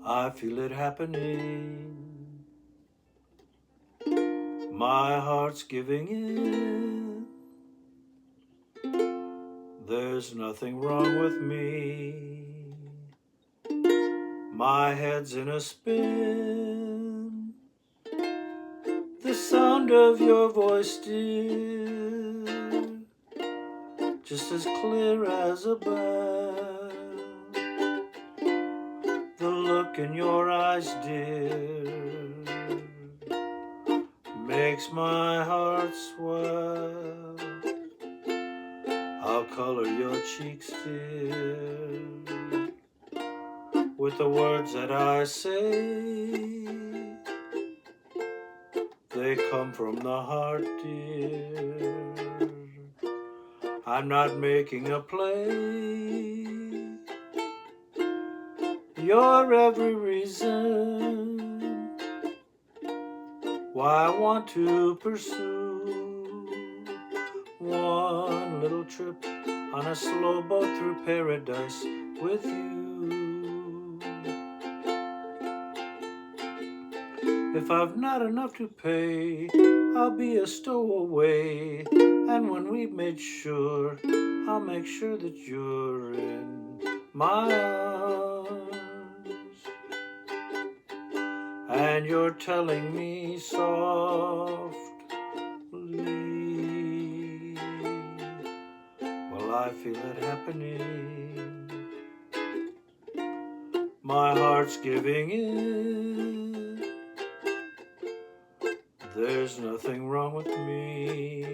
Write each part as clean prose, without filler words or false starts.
I feel it happening. My heart's giving in. There's nothing wrong with me. My head's in a spin. The sound of your voice, dear, just as clear as a bell. The look in your eyes, dear, makes my heart swell. I'll color your cheeks, dear, with the words that I say. They come from the heart, dear. I'm not making a play. You're every reason why I want to pursue one little trip on a slow boat through paradise with you. If I've not enough to pay, I'll be a stowaway. And when we've made sure, I'll make sure that you're in my arms. And you're telling me softly, well, I feel it happening. My heart's giving in. There's nothing wrong with me.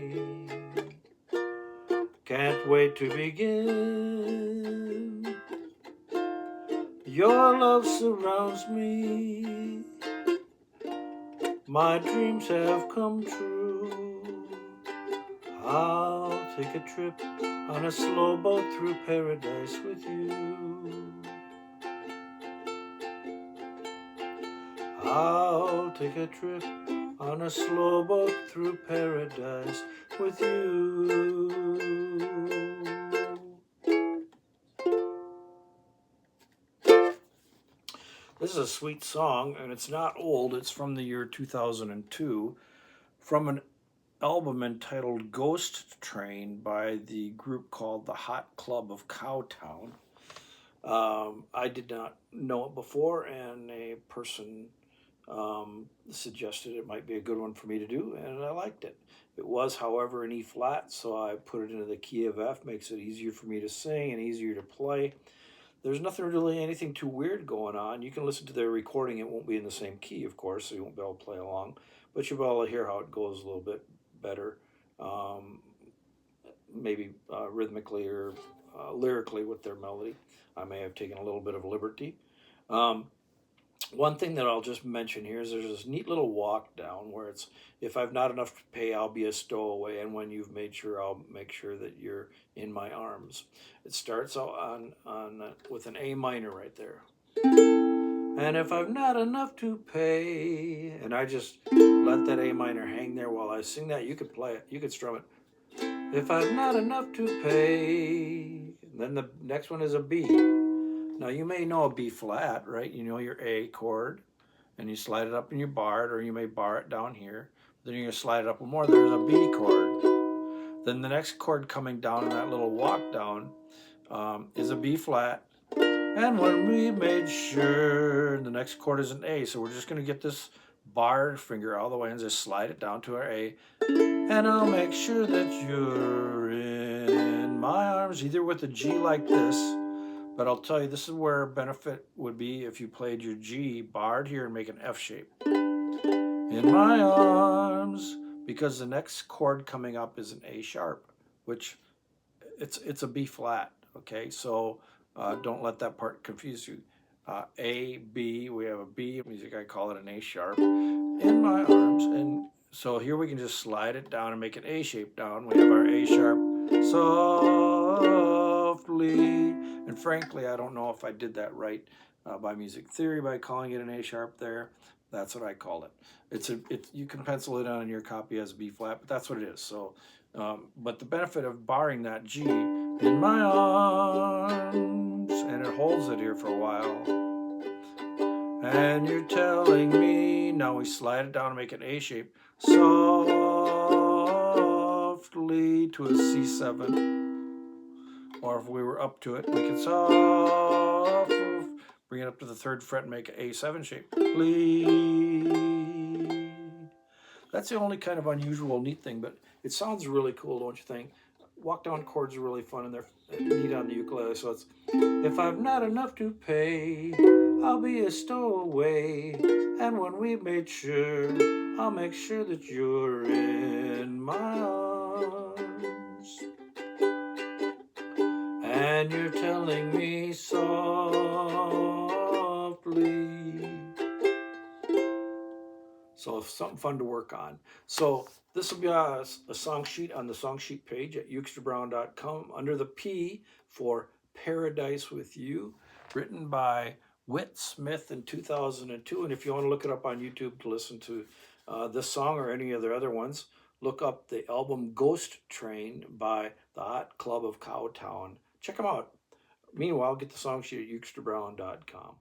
Can't wait to begin. Your love surrounds me. My dreams have come true. I'll take a trip on a slow boat through paradise with you. I'll take a trip on a slow boat through paradise with you. This is a sweet song, and it's not old. It's from the year 2002, from an album entitled Ghost Train by the group called the Hot Club of Cowtown. I did not know it before, and a person suggested it might be a good one for me to do, and I liked it. It was, however, in E flat, so I put it into the key of F. Makes it easier for me to sing and easier to play. There's nothing really, anything too weird going on. You can listen to their recording. It won't be in the same key, of course, so you won't be able to play along, but you'll be able to hear how it goes a little bit better, maybe rhythmically or lyrically with their melody. I may have taken a little bit of liberty. One thing that I'll just mention here is there's this neat little walk down where it's, if I've not enough to pay, I'll be a stowaway, and when you've made sure, I'll make sure that you're in my arms. It starts on with an A minor right there. And if I've not enough to pay, and I just let that A minor hang there while I sing that. You could play it, you could strum it. If I've not enough to pay, then the next one is a B. Now you may know a B flat, right? You know your A chord, and you slide it up and you bar it, or you may bar it down here. Then you're gonna slide it up more, there's a B chord. Then the next chord coming down in that little walk down is a B flat. And when we made sure, the next chord is an A. So we're just gonna get this bar finger all the way and just slide it down to our A. And I'll make sure that you're in my arms, either with a G like this. But I'll tell you, this is where a benefit would be if you played your G barred here and make an F shape. In my arms, because the next chord coming up is an A sharp, which it's a B flat, okay? So don't let that part confuse you. A, B, we have a B music, I call it an A sharp. In my arms, and so here we can just slide it down and make an A shape down. We have our A sharp, softly. And frankly, I don't know if I did that right by music theory by calling it an A sharp there. That's what I call it. You can pencil it on your copy as B flat, but that's what it is. So, but the benefit of barring that G, in my arms, and it holds it here for a while. And you're telling me, now we slide it down and make an A shape, softly to a C7. Or if we were up to it, we could bring it up to the 3rd fret and make an A7 shape. Lead. That's the only kind of unusual, neat thing, but it sounds really cool, don't you think? Walk down chords are really fun and they're neat on the ukulele. So it's, if I've not enough to pay, I'll be a stowaway. And when we've made sure, I'll make sure that you're in my arms. And you're telling me softly. So it's something fun to work on. So this will be a song sheet on the song sheet page at UkesterBrown.com under the P for Paradise with You, written by Whit Smith in 2002. And if you want to look it up on YouTube to listen to this song or any of their other ones, look up the album Ghost Train by the Hot Club of Cowtown. Check them out. Meanwhile, get the song sheet at UkesterBrown.com.